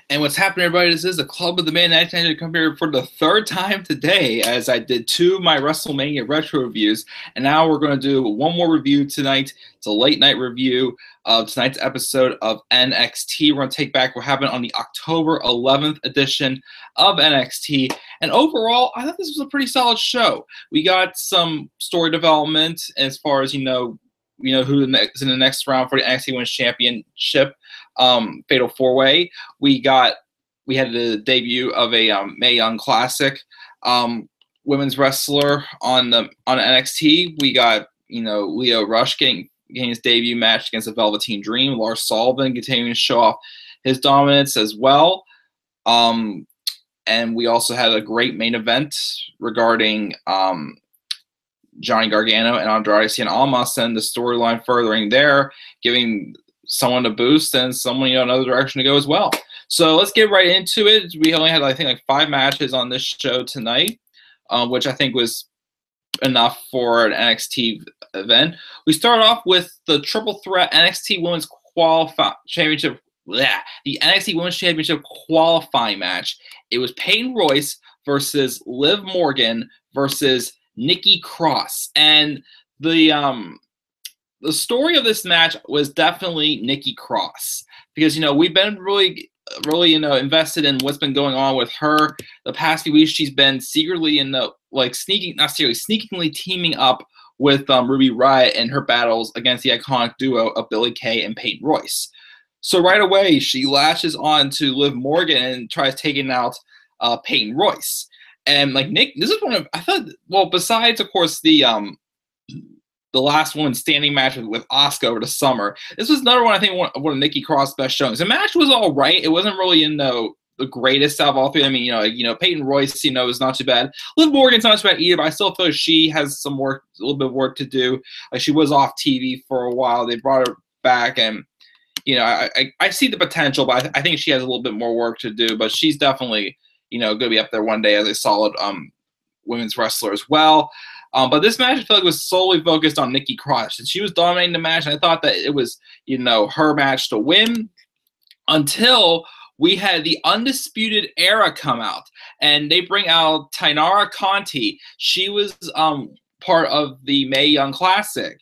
And what's happening, everybody? This is the Club of the Man. I to come here for the third time today, as I did two of my WrestleMania retro reviews, and now we're going to do one more review tonight. It's a late night review of tonight's episode of NXT. We're going to take back what happened on the October 11th edition of NXT. And overall, I thought this was a pretty solid show. We got some story development as far as who is in the next round for the NXT Women's Championship. Fatal 4-Way. We had the debut of a Mae Young Classic women's wrestler on NXT. We got Leo Rush getting his debut match against the Velveteen Dream. Lars Sullivan continuing to show off his dominance as well. And we also had a great main event regarding Johnny Gargano and Andrade Cien Almas, and the storyline furthering there, giving someone to boost and someone another direction to go as well. So let's get right into it. We only had I think 5 matches on this show tonight, which I think was enough for an NXT event. We start off with the triple threat NXT Women's Championship. The NXT Women's Championship qualifying match. It was Peyton Royce versus Liv Morgan versus Nikki Cross, and the story of this match was definitely Nikki Cross, because we've been really invested in what's been going on with her the past few weeks. She's been secretly sneakingly teaming up with Ruby Riott in her battles against the iconic duo of Billie Kay and Peyton Royce. So right away she lashes on to Liv Morgan and tries taking out Peyton Royce. And Nick, this is one of, I thought, well, besides of course the last woman standing match with Asuka over the summer, this was another one I think one of Nikki Cross' best showings. The match was all right. It wasn't really the greatest out of all three. I mean, Peyton Royce, is not too bad. Liv Morgan's not too bad either, but I still feel she has some work, a little bit of work to do. She was off TV for a while. They brought her back, and I see the potential, but I think she has a little bit more work to do. But she's definitely going to be up there one day as a solid women's wrestler as well. But this match, I feel like, was solely focused on Nikki Cross, and she was dominating the match. And I thought that it was, her match to win, until we had the Undisputed Era come out, and they bring out Tainara Conti. She was part of the Mae Young Classic,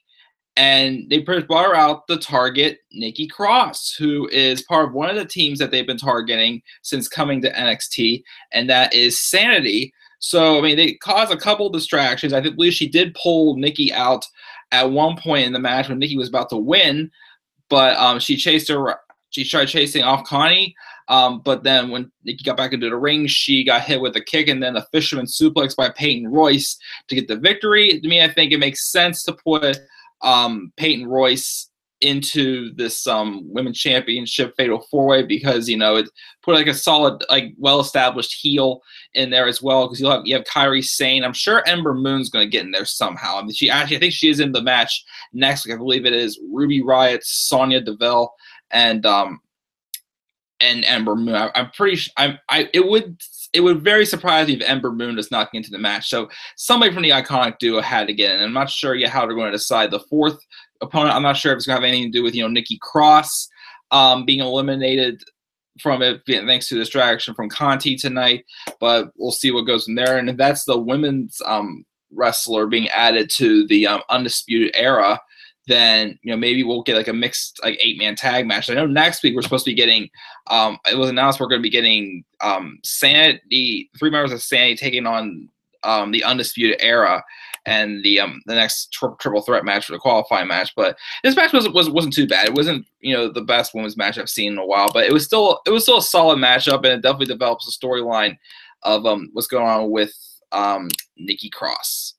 and they brought her out to target Nikki Cross, who is part of one of the teams that they've been targeting since coming to NXT, and that is Sanity. So, I mean, they caused a couple of distractions. I believe she did pull Nikki out at one point in the match when Nikki was about to win, but she chased her. She tried chasing off Connie, but then when Nikki got back into the ring, she got hit with a kick and then a fisherman suplex by Peyton Royce to get the victory. To me, I think it makes sense to put Peyton Royce into this women's championship fatal 4-way, because it put a solid, well-established heel in there as well, because you have Kairi Sane. I'm sure Ember Moon's going to get in there somehow. I mean, I think she is in the match next week. I believe it is Ruby Riott, Sonya Deville, and Ember Moon. I'm pretty sure. It would very surprise me if Ember Moon does not get into the match. So somebody from the iconic duo had to get in. I'm not sure yet how they're going to decide the fourth opponent. I'm not sure if it's going to have anything to do with Nikki Cross being eliminated from it, thanks to distraction from Conti tonight. But we'll see what goes in there. And if that's the women's wrestler being added to the Undisputed Era, then maybe we'll get a mixed 8-man tag match. I know next week we're supposed to be getting it was announced we're going to be getting Sanity, 3 members of Sanity taking on the Undisputed Era, and the next triple threat match for the qualifying match. But this match wasn't too bad. It wasn't the best women's match I've seen in a while, but it was still a solid matchup, and it definitely develops a storyline of what's going on with Nikki Cross.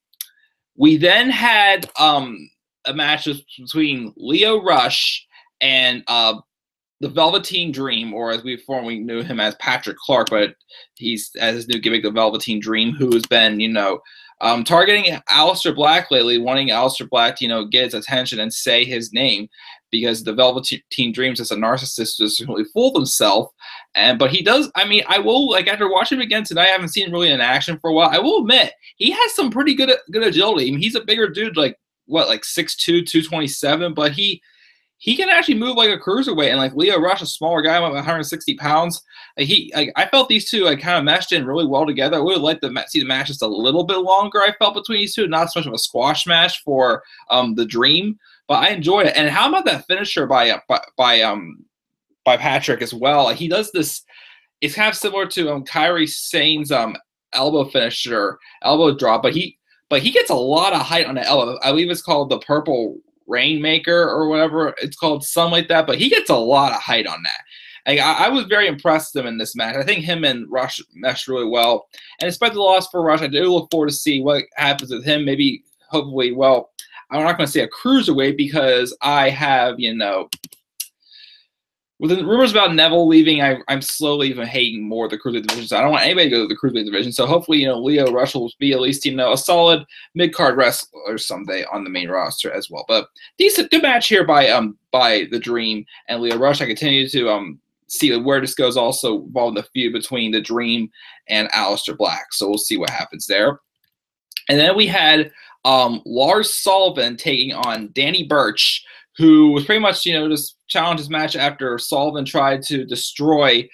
We then had a match between Leo Rush and the Velveteen Dream, or as we formerly knew him as Patrick Clark, but he's as his new gimmick, the Velveteen Dream, who has been targeting Aleister Black lately, wanting Aleister Black to get his attention and say his name, because the Velveteen Dream's just a narcissist who just really fooled himself. But he does. I mean, I will, after watching him again tonight, I haven't seen him really in action for a while. I will admit he has some pretty good agility. I mean, he's a bigger dude, 6'2", 227, but he he can actually move like a cruiserweight, and like Leo Rush, a smaller guy, about 160 pounds. I felt these two like kind of meshed in really well together. I would have liked to see the match just a little bit longer. I felt between these two, not so much of a squash match for the Dream, but I enjoyed it. And how about that finisher by Patrick as well? He does this. It's kind of similar to Kairi Sane's elbow finisher, elbow drop, but he gets a lot of height on the elbow. I believe it's called the Purple Rainmaker or whatever it's called, something like that. But he gets a lot of height on that. I was very impressed with him in this match. I think him and Rush meshed really well. And despite the loss for Rush, I do look forward to see what happens with him. Maybe, hopefully, well, I'm not going to say a cruiserweight because I have, with the rumors about Neville leaving, I'm slowly even hating more the cruiserweight division. So I don't want anybody to go to the cruiserweight division. So hopefully, Leo Rush will be at least, a solid mid-card wrestler someday on the main roster as well. But decent, good match here by the Dream and Leo Rush. I continue to see where this goes. Also involved in the feud between the Dream and Aleister Black. So we'll see what happens there. And then we had Lars Sullivan taking on Danny Burch, who was pretty much, just challenged his match after Sullivan tried to destroy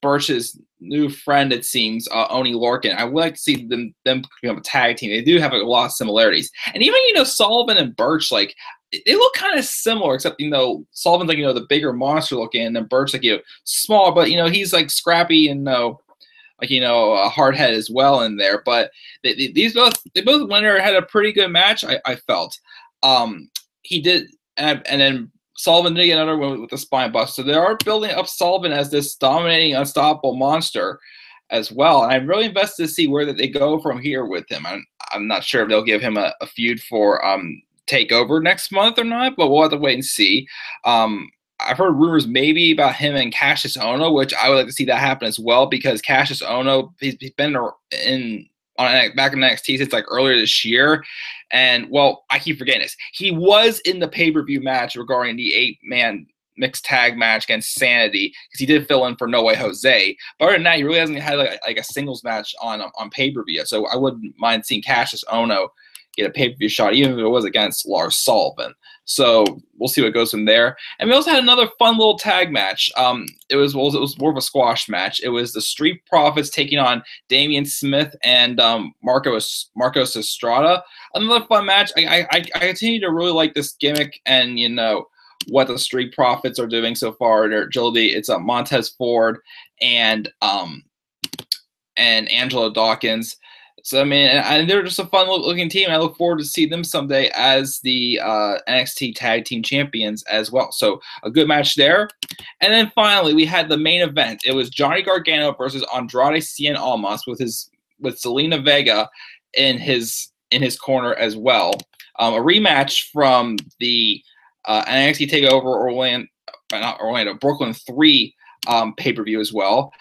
Burch's new friend, it seems, Oni Lorcan. I would like to see them become a tag team. They do have a lot of similarities. And even, Sullivan and Burch, like, they look kind of similar, except, Sullivan's like, the bigger monster looking, and then Burch, like, small, but, he's like scrappy and, like, a hard head as well in there. But they both went there, had a pretty good match, I felt. He did, and then Sullivan did get another one with the spine buster. So they are building up Sullivan as this dominating, unstoppable monster as well. And I'm really invested to see where they go from here with him. I'm not sure if they'll give him a feud for TakeOver next month or not, but we'll have to wait and see. I've heard rumors maybe about him and Cassius Ohno, which I would like to see that happen as well, because Cassius Ohno, he's been back in NXT since like earlier this year. And, well, I keep forgetting this. He was in the pay-per-view match regarding the 8-man mixed tag match against Sanity, because he did fill in for No Way Jose. But other than that, he really hasn't had like a singles match on pay-per-view. So I wouldn't mind seeing Cassius Ohno get a pay-per-view shot, even if it was against Lars Sullivan. So we'll see what goes from there. And we also had another fun little tag match. It was more of a squash match. It was the Street Profits taking on Damian Smith and Marcos Estrada. Another fun match. I continue to really like this gimmick and, what the Street Profits are doing so far. Their agility. It's Montez Ford and Angelo Dawkins. So, I mean, and they're just a fun-looking team, and I look forward to see them someday as the NXT Tag Team Champions as well. So, a good match there. And then finally, we had the main event. It was Johnny Gargano versus Andrade Cien Almas with Zelina Vega in his corner as well. A rematch from the NXT TakeOver Brooklyn 3 pay-per-view as well.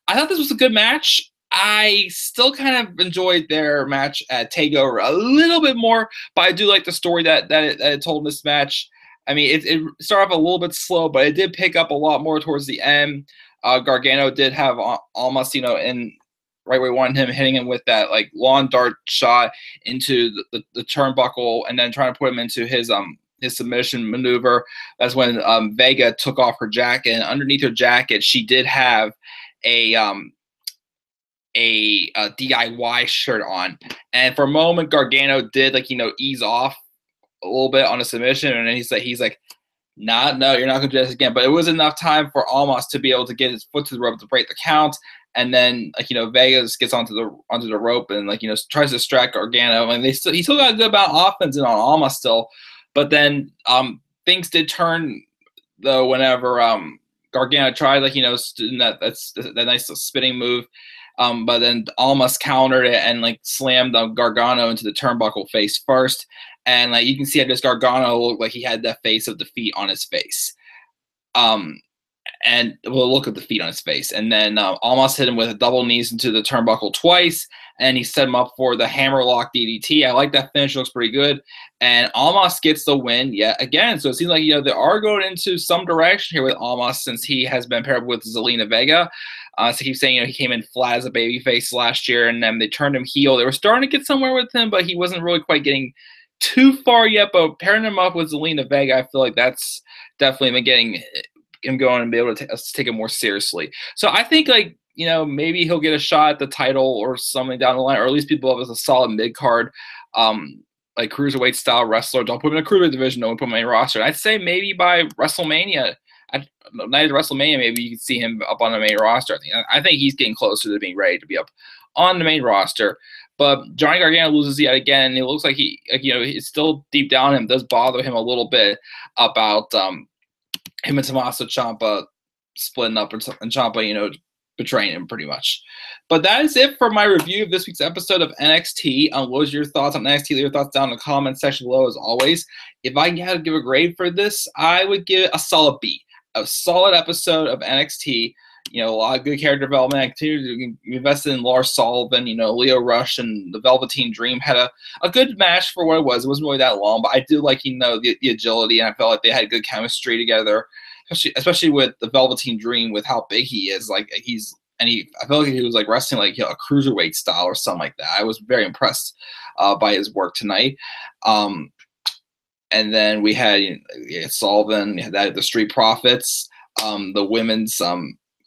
I thought this was a good match. I still kind of enjoyed their match at TakeOver a little bit more, but I do like the story that it told in this match. I mean, it started off a little bit slow, but it did pick up a lot more towards the end. Gargano did have Almas, in right where we wanted him, hitting him with that like lawn dart shot into the turnbuckle, and then trying to put him into his submission maneuver. That's when Vega took off her jacket, and underneath her jacket, she did have a DIY shirt on, and for a moment Gargano did ease off a little bit on a submission, and then he's like, no, you're not gonna do this again. But it was enough time for Almas to be able to get his foot to the rope to break the count, and then Vegas gets onto the rope and tries to distract Gargano, and he still got a good amount of offense in on Almas still, but then things did turn though whenever Gargano tried that nice spinning move. But then Almas countered it and slammed Gargano into the turnbuckle face first, and you can see how this Gargano looked like he had that face of defeat on his face, and look at the feet on his face, and then Almas hit him with a double knees into the turnbuckle twice, and he set him up for the hammerlock DDT. I like that finish; looks pretty good, and Almas gets the win yet again. So it seems like they are going into some direction here with Almas, since he has been paired with Zelina Vega. So I keep saying, he came in flat as a babyface last year, and then they turned him heel. They were starting to get somewhere with him, but he wasn't really quite getting too far yet, but pairing him up with Zelina Vega, I feel like that's definitely been getting him going and be able to take it more seriously. So I think, like, you know, maybe he'll get a shot at the title or something down the line, or at least people have as a solid mid card, like cruiserweight style wrestler. Don't put him in a cruiserweight division. Don't put him in a roster. And I'd say maybe by WrestleMania, at night of WrestleMania, maybe you can see him up on the main roster. I think he's getting closer to being ready to be up on the main roster. But Johnny Gargano loses yet again, and it looks like he's still deep down him does bother him a little bit about him and Tommaso Ciampa splitting up, and Ciampa, betraying him pretty much. But that is it for my review of this week's episode of NXT. What was your thoughts on NXT? Leave your thoughts down in the comment section below, as always. If I had to give a grade for this, I would give it a solid B. A solid episode of NXT. A lot of good character development. I continue to invest in Lars Sullivan. Leo Rush and the Velveteen Dream had a good match for what it was. It wasn't really that long, but I do like, the agility, and I felt like they had good chemistry together, especially with the Velveteen Dream, with how big he is. I felt like he was like wrestling like a cruiserweight style or something like that. I was very impressed by his work tonight. And then we had Sullivan, we had that the Street Profits, the women's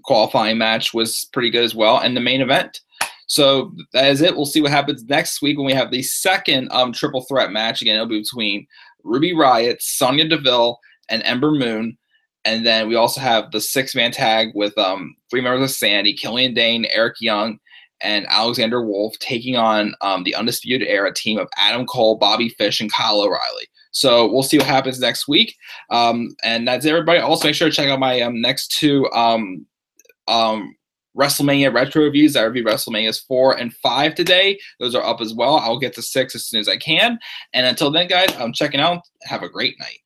qualifying match was pretty good as well, and the main event. So that is it. We'll see what happens next week when we have the second triple threat match. Again, it'll be between Ruby Riott, Sonya Deville, and Ember Moon. And then we also have the 6-man tag with 3 members of Sandy, Killian Dane, Eric Young, and Alexander Wolf, taking on the Undisputed Era team of Adam Cole, Bobby Fish, and Kyle O'Reilly. So we'll see what happens next week. And that's it, everybody. Also, make sure to check out my next 2 WrestleMania retro reviews. I reviewed WrestleManias 4 and 5 today. Those are up as well. I'll get to 6 as soon as I can. And until then, guys, I'm checking out. Have a great night.